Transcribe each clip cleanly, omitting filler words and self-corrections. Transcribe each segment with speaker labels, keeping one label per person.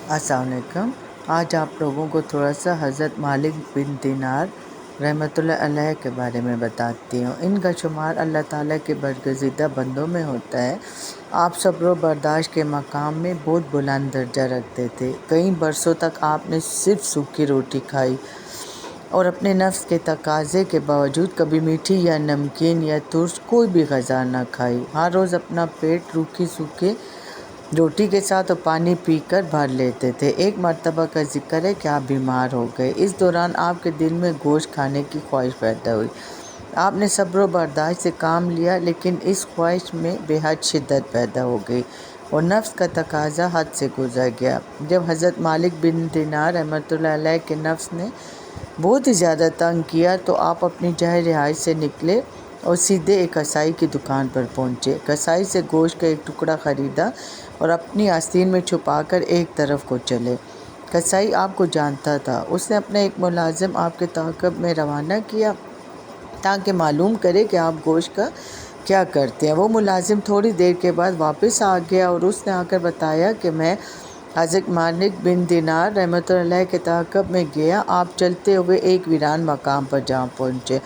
Speaker 1: السلام علیکم۔ آج آپ لوگوں کو تھوڑا سا حضرت مالک بن دینار رحمۃ اللہ علیہ کے بارے میں بتاتی ہوں۔ ان کا شمار اللہ تعالیٰ کے برگزیدہ بندوں میں ہوتا ہے۔ آپ صبر و برداشت کے مقام میں بہت بلند درجہ رکھتے تھے۔ کئی برسوں تک آپ نے صرف سوکھی روٹی کھائی اور اپنے نفس کے تقاضے کے باوجود کبھی میٹھی یا نمکین یا ترش کوئی بھی غذا نہ کھائی۔ ہر روز اپنا پیٹ روکھی سوکھی روٹی کے ساتھ اور پانی پی کر بھر لیتے تھے۔ ایک مرتبہ کا ذکر ہے کہ آپ بیمار ہو گئے۔ اس دوران آپ کے دل میں گوشت کھانے کی خواہش پیدا ہوئی۔ آپ نے صبر و برداشت سے کام لیا، لیکن اس خواہش میں بے حد شدت پیدا ہو گئی اور نفس کا تقاضا حد سے گزر گیا۔ جب حضرت مالک بن دینار رحمۃ اللہ علیہ کے نفس نے بہت ہی زیادہ تنگ کیا تو آپ اپنی جائے رہائش سے نکلے اور سیدھے ایک کسائی کی دکان پر پہنچے۔ کسائی سے گوشت کا ایک ٹکڑا خریدا اور اپنی آستین میں چھپا کر ایک طرف کو چلے۔ کسائی آپ کو جانتا تھا۔ اس نے اپنا ایک ملازم آپ کے تعاقب میں روانہ کیا تاکہ معلوم کرے کہ آپ گوشت کا کیا کرتے ہیں۔ وہ ملازم تھوڑی دیر کے بعد واپس آ گیا اور اس نے آ کر بتایا کہ میں حضرت مالک بن دینار رحمۃ اللہ علیہ کے تعاقب میں گیا۔ آپ چلتے ہوئے ایک ویران مقام پر جا پہنچے۔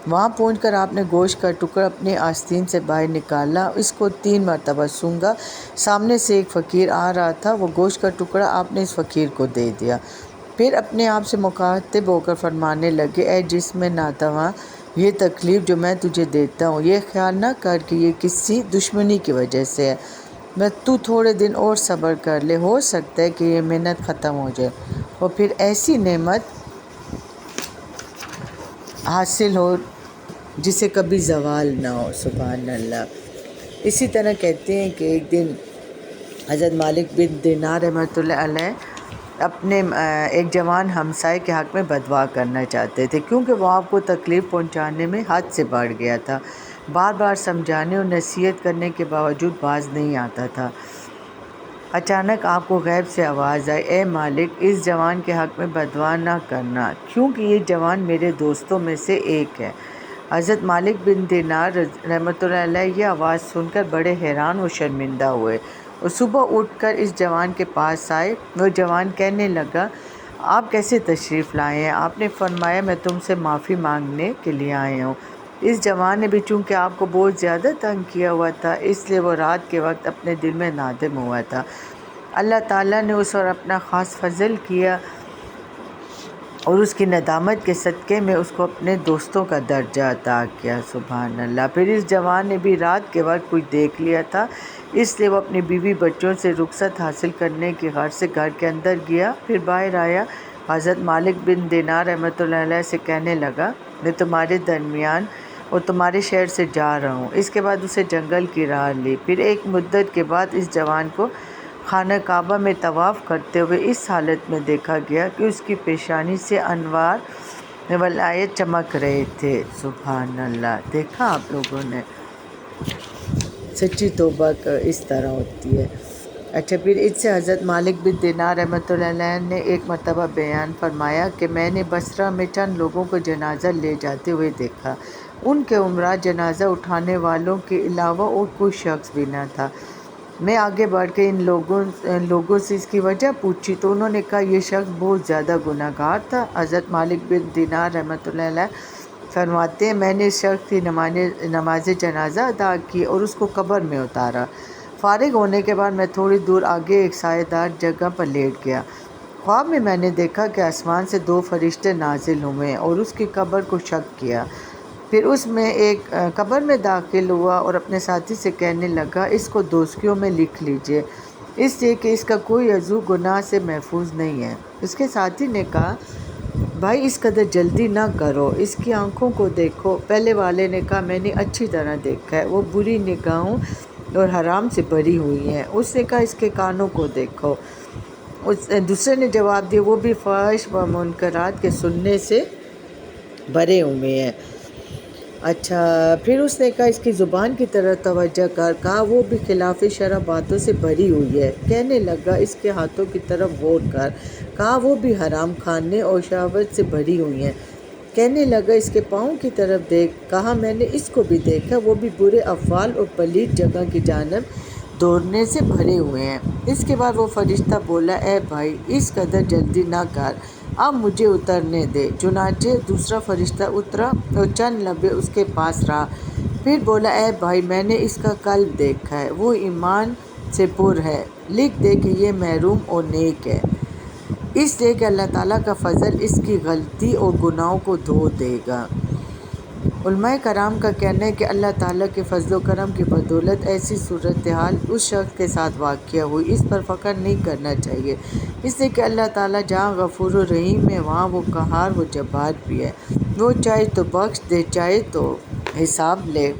Speaker 1: وہاں پہنچ کر آپ نے گوشت کا ٹکڑا اپنی آستین سے باہر نکالا، اس کو 3 مرتبہ سونگھا۔ سامنے سے ایک فقیر آ رہا تھا، وہ گوشت کا ٹکڑا آپ نے اس فقیر کو دے دیا۔ پھر اپنے آپ سے مخاطب ہو کر فرمانے لگے، اے جسم ناتواں، یہ تکلیف جو میں تجھے دیتا ہوں، یہ خیال نہ کر کہ یہ کسی دشمنی کی وجہ سے ہے۔ تو تھوڑے دن اور صبر کر لے، ہو سکتا ہے کہ یہ محنت ختم ہو جائے اور پھر ایسی نعمت حاصل ہو جسے کبھی زوال نہ ہو۔ سبحان اللہ۔ اسی طرح کہتے ہیں کہ ایک دن حضرت مالک بن دینار رحمۃ اللہ علیہ اپنے ایک جوان ہمسائے کے حق میں بددعا کرنا چاہتے تھے، کیونکہ وہ آپ کو تکلیف پہنچانے میں حد سے بڑھ گیا تھا۔ بار بار سمجھانے اور نصیحت کرنے کے باوجود باز نہیں آتا تھا۔ اچانک آپ کو غیب سے آواز آئی، اے مالک، اس جوان کے حق میں بددعا نہ کرنا، کیونکہ یہ جوان میرے دوستوں میں سے ایک ہے۔ حضرت مالک بن دینار رحمۃ اللہ علیہ یہ آواز سن کر بڑے حیران و شرمندہ ہوئے اور صبح اٹھ کر اس جوان کے پاس آئے۔ وہ جوان کہنے لگا، آپ کیسے تشریف لائے ہیں؟ آپ نے فرمایا، میں تم سے معافی مانگنے کے لیے آیا ہوں۔ اس جوان نے بھی چونکہ آپ کو بہت زیادہ تنگ کیا ہوا تھا، اس لیے وہ رات کے وقت اپنے دل میں نادم ہوا تھا۔ اللہ تعالیٰ نے اس پر اپنا خاص فضل کیا اور اس کی ندامت کے صدقے میں اس کو اپنے دوستوں کا درجہ عطا کیا۔ سبحان اللہ۔ پھر اس جوان نے بھی رات کے وقت کچھ دیکھ لیا تھا، اس لیے وہ اپنی بیوی بچوں سے رخصت حاصل کرنے کی غرض سے گھر کے اندر گیا۔ پھر باہر آیا، حضرت مالک بن دینار رحمۃ اللہ علیہ سے کہنے لگا، میں تمہارے درمیان اور تمہارے شہر سے جا رہا ہوں۔ اس کے بعد اسے جنگل کی راہ لی۔ پھر ایک مدت کے بعد اس جوان کو خانہ کعبہ میں طواف کرتے ہوئے اس حالت میں دیکھا گیا کہ اس کی پیشانی سے انوار ولایت چمک رہے تھے۔ سبحان اللہ۔ دیکھا آپ لوگوں نے، سچی توبہ اس طرح ہوتی ہے۔ اچھا، پھر اس سے حضرت مالک بن دینار رحمۃ اللہ علیہ نے ایک مرتبہ بیان فرمایا کہ میں نے بصرہ میں چند لوگوں کو جنازہ لے جاتے ہوئے دیکھا۔ ان کے ہمراہ جنازہ اٹھانے والوں کے علاوہ اور کوئی شخص بھی نہ تھا۔ میں آگے بڑھ کے ان لوگوں سے اس کی وجہ پوچھی تو انہوں نے کہا، یہ شخص بہت زیادہ گناہ گار تھا۔ حضرت مالک بن دینار رحمۃ اللہ علیہ فرماتے ہیں، میں نے اس شخص کی نماز جنازہ ادا کی اور اس کو قبر میں اتارا۔ فارغ ہونے کے بعد میں تھوڑی دور آگے ایک سایہ دار جگہ پر لیٹ گیا۔ خواب میں نے دیکھا کہ آسمان سے 2 فرشتے نازل ہوئے اور اس کی قبر کو شق کیا۔ پھر اس میں ایک قبر میں داخل ہوا اور اپنے ساتھی سے کہنے لگا، اس کو دوزخیوں میں لکھ لیجئے، اس لیے کہ اس کا کوئی عضو گناہ سے محفوظ نہیں ہے۔ اس کے ساتھی نے کہا، بھائی اس قدر جلدی نہ کرو، اس کی آنکھوں کو دیکھو۔ پہلے والے نے کہا، میں نے اچھی طرح دیکھا ہے، وہ بری نگاہوں اور حرام سے بری ہوئی ہیں۔ اس نے کہا، اس کے کانوں کو دیکھو۔ دوسرے نے جواب دیا، وہ بھی فحش و منکرات کے سننے سے بھرے ہوئے ہیں۔ اچھا، پھر اس نے کہا، اس کی زبان کی طرف توجہ کر۔ کہا، وہ بھی خلاف شرع باتوں سے بھری ہوئی ہے۔ کہنے لگا، اس کے ہاتھوں کی طرف غور کر۔ کہا، وہ بھی حرام کھانے اور شہوت سے بھری ہوئی ہیں۔ کہنے لگا، اس کے پاؤں کی طرف دیکھ۔ کہا، میں نے اس کو بھی دیکھا، وہ بھی برے افعال اور پلید جگہ کی جانب دوڑنے سے بھرے ہوئے ہیں۔ اس کے بعد وہ فرشتہ بولا، اے بھائی، اس قدر جلدی نہ کر، اب مجھے اترنے دے۔ چنانچہ دوسرا فرشتہ اترا اور چند لمحے اس کے پاس رہا، پھر بولا، اے بھائی، میں نے اس کا قلب دیکھا ہے، وہ ایمان سے پر ہے، لکھ دے کہ یہ محروم اور نیک ہے، اس لیے کہ اللہ تعالیٰ کا فضل اس کی غلطی اور گناہوں کو دھو دے گا۔ علماء کرام کا کہنا ہے کہ اللہ تعالیٰ کے فضل و کرم کی بدولت ایسی صورتحال اس شخص کے ساتھ واقع ہوئی، اس پر فخر نہیں کرنا چاہیے، اس لیے کہ اللہ تعالیٰ جہاں غفور و رحیم ہے، وہاں وہ قہار و جبار بھی ہے، وہ چاہے تو بخش دے، چاہے تو حساب لے۔